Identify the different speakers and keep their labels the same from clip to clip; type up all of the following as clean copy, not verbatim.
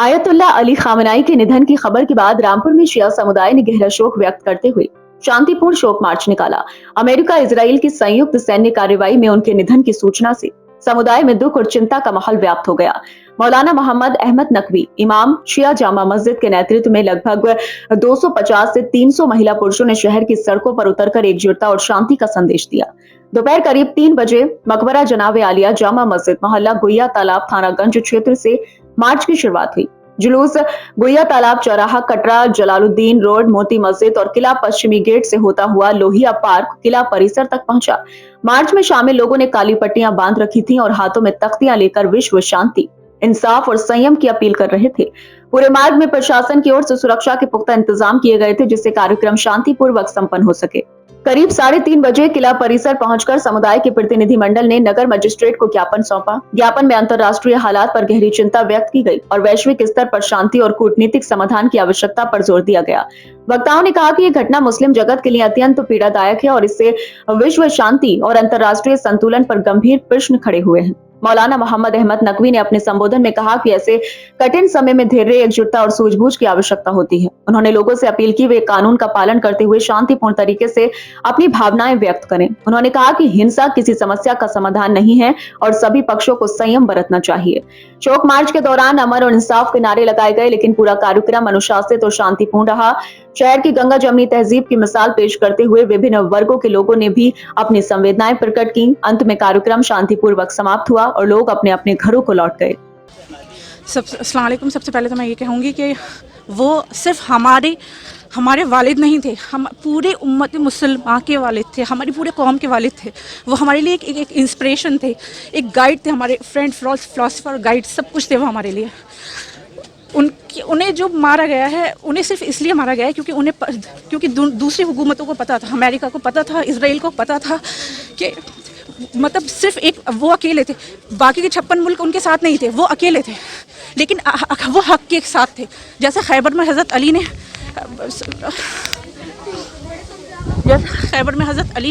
Speaker 1: Ayatollah Ali खामनाई के निधन की खबर के बाद रामपुर में शिया समुदाय ने गहरा शोक व्यक्त करते हुए शांतिपूर्ण शोक मार्च निकाला। अमेरिका इजराइल की संयुक्त सैन्य कार्रवाई में उनके निधन की सूचना से समुदाय में दुख और चिंता का माहौल व्याप्त हो गया। मौलाना मोहम्मद अहमद नकवी इमाम शिया जामा मस्जिद के नेतृत्व में लगभग 250 से 300 महिला पुरुषों ने शहर की सड़कों पर उतरकर एकजुटता और शांति का संदेश दिया। दोपहर करीब 3 बजे मकबरा जनाब आलिया जामा मस्जिद मोहल्ला गुइया तालाब थानागंज क्षेत्र से मार्च की शुरुआत हुई। जुलूस गुइया तालाब चौराहा कटरा जलालुद्दीन रोड मोती मस्जिद और किला पश्चिमी गेट से होता हुआ लोहिया पार्क किला परिसर तक पहुंचा। मार्च में शामिल लोगों ने काली पट्टियां बांध रखी थी और हाथों में तख्तियां लेकर विश्व शांति, इंसाफ और संयम की अपील कर रहे थे। पूरे मार्ग में प्रशासन की ओर से सुरक्षा के पुख्ता इंतजाम किए गए थे जिससे कार्यक्रम शांतिपूर्वक संपन्न हो सके। करीब 3:30 बजे किला परिसर पहुंचकर समुदाय के प्रतिनिधिमंडल ने नगर मजिस्ट्रेट को ज्ञापन सौंपा। ज्ञापन में अंतर्राष्ट्रीय हालात पर गहरी चिंता व्यक्त की गई और वैश्विक स्तर पर शांति और कूटनीतिक समाधान की आवश्यकता पर जोर दिया गया। वक्ताओं ने कहा कि यह घटना मुस्लिम जगत के लिए अत्यंत पीड़ादायक है और इससे विश्व शांति और अंतर्राष्ट्रीय संतुलन पर गंभीर प्रश्न खड़े हुए हैं। मौलाना मोहम्मद अहमद नकवी ने अपने संबोधन में कहा कि ऐसे कठिन समय में धैर्य, एकजुटता और सूझबूझ की आवश्यकता होती है। उन्होंने लोगों से अपील की वे कानून का पालन करते हुए शांतिपूर्ण तरीके से अपनी भावनाएं व्यक्त करें। उन्होंने कहा कि हिंसा किसी समस्या का समाधान नहीं है और सभी पक्षों को संयम बरतना चाहिए। शोक मार्च के दौरान अमन और इंसाफ के नारे लगाए गए, लेकिन पूरा कार्यक्रम अनुशासित और शांतिपूर्ण रहा। शहर की गंगा जमनी तहजीब की मिसाल पेश करते हुए विभिन्न वर्गों के लोगों ने भी अपनी संवेदनाएं प्रकट की। अंत में कार्यक्रम शांतिपूर्वक समाप्त हुआ और लोग अपने अपने घरों को लौट गए।
Speaker 2: अस्सलाम वालेकुम। सबसे पहले तो मैं ये कहूँगी कि वो सिर्फ हमारे वालिद नहीं थे, हम पूरे उम्मत मुसलमान के वालिद थे, हमारी पूरे कौम के वालिद थे। वो हमारे लिए एक इंस्पिरेशन थे, एक गाइड थे, हमारे फ्रेंड, फिलोसफर, गाइड, सब कुछ थे वो हमारे लिए। उन्हें जो मारा गया है, उन्हें सिर्फ इसलिए मारा गया है क्योंकि दूसरी हुकूमतों को पता था, अमेरिका को पता था, इसराइल को पता था कि मतलब सिर्फ एक वो अकेले थे, बाकी के 56 मुल्क उनके साथ नहीं थे, वो अकेले थे, लेकिन वो हक के साथ थे। जैसे खैबर में हज़रत अली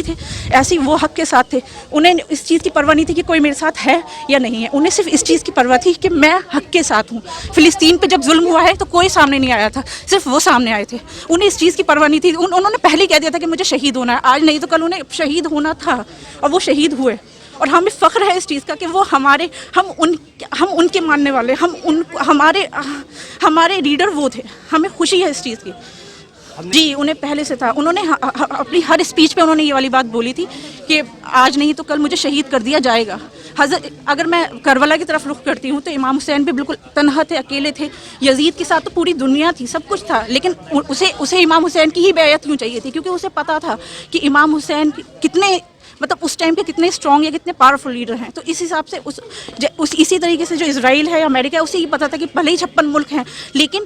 Speaker 2: थे, ऐसे ही वो हक के साथ थे। उन्हें इस चीज़ की परवाह नहीं थी कि कोई मेरे साथ है या नहीं है, उन्हें सिर्फ इस चीज़ की परवाह थी कि मैं हक के साथ हूँ। फ़िलिस्तीन पे जब जुल्म हुआ है तो कोई सामने नहीं आया था, सिर्फ वो सामने आए थे। उन्हें इस चीज़ की परवाह नहीं थी। उन्होंने पहले ही कह दिया था कि मुझे शहीद होना है, आज नहीं तो कल उन्हें शहीद होना था और वो शहीद हुए। और हमें फ़ख्र है इस चीज़ का कि वो हम उनके मानने वाले, हमारे लीडर वो थे। हमें खुशी है इस चीज़ की। जी, उन्हें पहले से था। उन्होंने अपनी हर स्पीच पे उन्होंने ये वाली बात बोली थी कि आज नहीं तो कल मुझे शहीद कर दिया जाएगा। अगर मैं करबला की तरफ रुख करती हूँ तो इमाम हुसैन भी बिल्कुल तन्हा थे, अकेले थे। यजीद के साथ तो पूरी दुनिया थी, सब कुछ था, लेकिन उसे इमाम हुसैन की ही बैयत क्यों चाहिए थी? क्योंकि उसे पता था कि इमाम हुसैन कितने उस टाइम पे कितने स्ट्रॉन्ग या कितने पावरफुल लीडर हैं। तो इस हिसाब से इसी तरीके से जो इसराइल है, अमेरिका है, उसे ही पता था कि भले ही 56 मुल्क हैं, लेकिन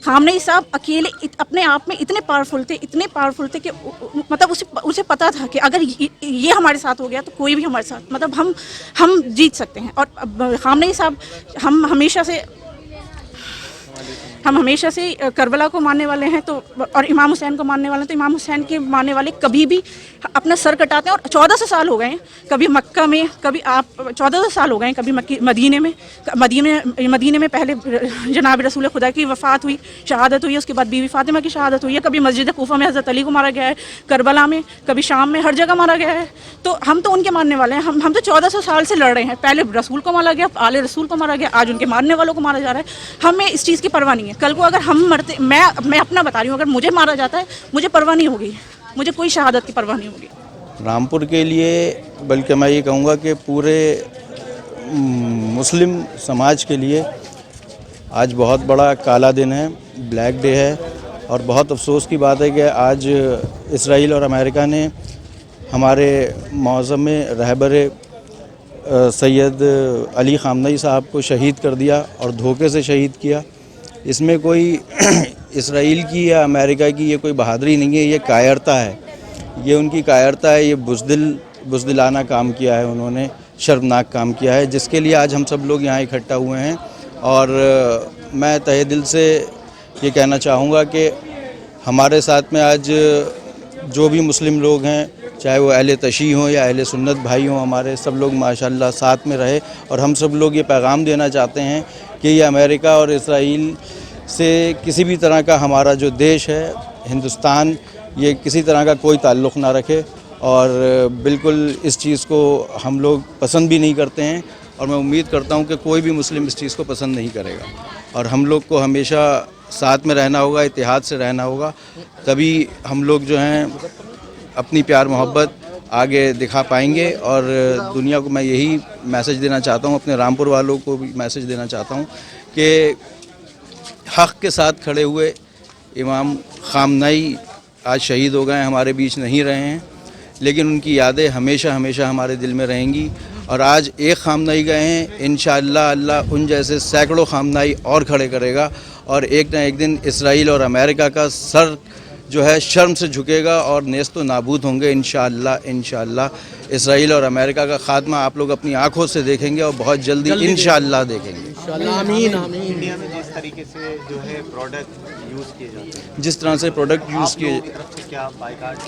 Speaker 2: खामनेई साहब अकेले अपने आप में इतने पावरफुल थे कि उसे पता था कि अगर ये हमारे साथ हो गया तो कोई भी हमारे साथ, हम जीत सकते हैं। और खामनेई साहब हम हमेशा से करबला को मानने वाले हैं, तो और इमाम हुसैन को मानने वाले हैं। तो इमाम हुसैन के मानने वाले कभी भी अपना सर कटाते हैं। और 1400 साल हो गए हैं, कभी मक्का में, कभी 1400 साल हो गए हैं, कभी मदीने में पहले जनाब रसूल खुदा की वफ़ात हुई, शहादत हुई, उसके बाद बीवी फातिमा की शहादत हुई है। कभी मस्जिद कूफा में हज़रत अली को मारा गया है, करबला में, कभी शाम में, हर जगह मारा गया है। तो हम तो उनके मानने वाले हैं। हम तो 1400 साल से लड़ रहे हैं। पहले रसूल को मारा गया, आले रसूल को मारा गया, आज उनके मानने वालों को मारा जा रहा है। हमें इस चीज़ की परवाह नहीं है। कल को अगर हम मरते, मैं अपना बता रही हूँ, अगर मुझे मारा जाता है मुझे परवाह नहीं होगी, मुझे कोई शहादत की परवाह नहीं होगी।
Speaker 3: रामपुर के लिए, बल्कि मैं ये कहूँगा कि पूरे मुस्लिम समाज के लिए आज बहुत बड़ा काला दिन है, ब्लैक डे है। और बहुत अफसोस की बात है कि आज इसराइल और अमेरिका ने हमारे मौज़म रहबर सैयद अली खामनेई साहब को शहीद कर दिया और धोखे से शहीद किया। इसमें कोई इसराइल की या अमेरिका की ये कोई बहादुरी नहीं है, ये कायरता है, ये उनकी कायरता है। ये बुज़दिलाना काम किया है उन्होंने, शर्मनाक काम किया है, जिसके लिए आज हम सब लोग यहाँ इकट्ठा हुए हैं। और मैं तहे दिल से ये कहना चाहूँगा कि हमारे साथ में आज जो भी मुस्लिम लोग हैं चाहे वो अहले तशी हों या अहले सुन्नत भाई हों, हमारे सब लोग माशाल्लाह साथ में रहे। और हम सब लोग ये पैगाम देना चाहते हैं कि ये अमेरिका और इसराइल से किसी भी तरह का हमारा जो देश है हिंदुस्तान, ये किसी तरह का कोई ताल्लुक़ ना रखे और बिल्कुल इस चीज़ को हम लोग पसंद भी नहीं करते हैं। और मैं उम्मीद करता हूं कि कोई भी मुस्लिम इस चीज़ को पसंद नहीं करेगा और हम लोग को हमेशा साथ में रहना होगा, इत्तेहाद से रहना होगा, तभी हम लोग जो हैं अपनी प्यार मोहब्बत आगे दिखा पाएंगे। और दुनिया को मैं यही मैसेज देना चाहता हूं, अपने रामपुर वालों को भी मैसेज देना चाहता हूं कि हक़ के साथ खड़े हुए इमाम ख़ामनई आज शहीद हो गए, हमारे बीच नहीं रहे हैं, लेकिन उनकी यादें हमेशा हमेशा हमारे दिल में रहेंगी। और आज एक ख़ामनई गए हैं, इंशाअल्लाह अल्लाह उन जैसे सैकड़ों ख़ामनई और खड़े करेगा और एक न एक दिन इसराइल और अमेरिका का सर जो है शर्म से झुकेगा और नेस्तो नाबूद होंगे इंशाअल्लाह। इंशाअल्लाह इसराइल और अमेरिका का ख़ात्मा आप लोग अपनी आँखों से देखेंगे और बहुत जल्दी इंशाअल्लाह देखेंगे।
Speaker 4: आमीन आमीन। इंडिया में जिस तरीके से जो है प्रोडक्ट यूज़ किए जाते हैं,
Speaker 3: जिस तरह से प्रोडक्ट यूज़ किए,
Speaker 4: क्या बाइकाट?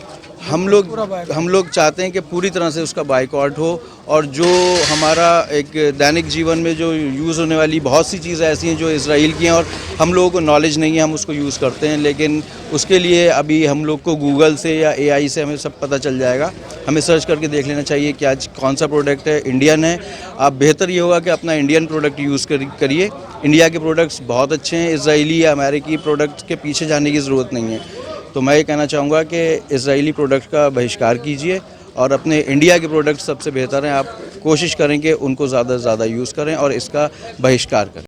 Speaker 3: हम लोग चाहते हैं कि पूरी तरह से उसका बाइकआउट हो और जो हमारा एक दैनिक जीवन में जो यूज़ होने वाली बहुत सी चीज़ें ऐसी हैं जो इसराइल की हैं और हम लोगों को नॉलेज नहीं है, हम उसको यूज़ करते हैं, लेकिन उसके लिए अभी हम लोग को गूगल से या AI से हमें सब पता चल जाएगा। हमें सर्च करके देख लेना चाहिए कि आज कौन सा प्रोडक्ट है, इंडियन है। आप बेहतर ये होगा कि अपना इंडियन प्रोडक्ट यूज़ करिए। इंडिया के प्रोडक्ट्स बहुत अच्छे हैं, इजरायली या अमेरिकी प्रोडक्ट के पीछे जाने की ज़रूरत नहीं है। तो मैं ये कहना चाहूँगा कि इजरायली प्रोडक्ट का बहिष्कार कीजिए और अपने इंडिया के प्रोडक्ट सबसे बेहतर हैं। आप कोशिश करें कि उनको ज़्यादा से ज़्यादा यूज़ करें और इसका बहिष्कार करें।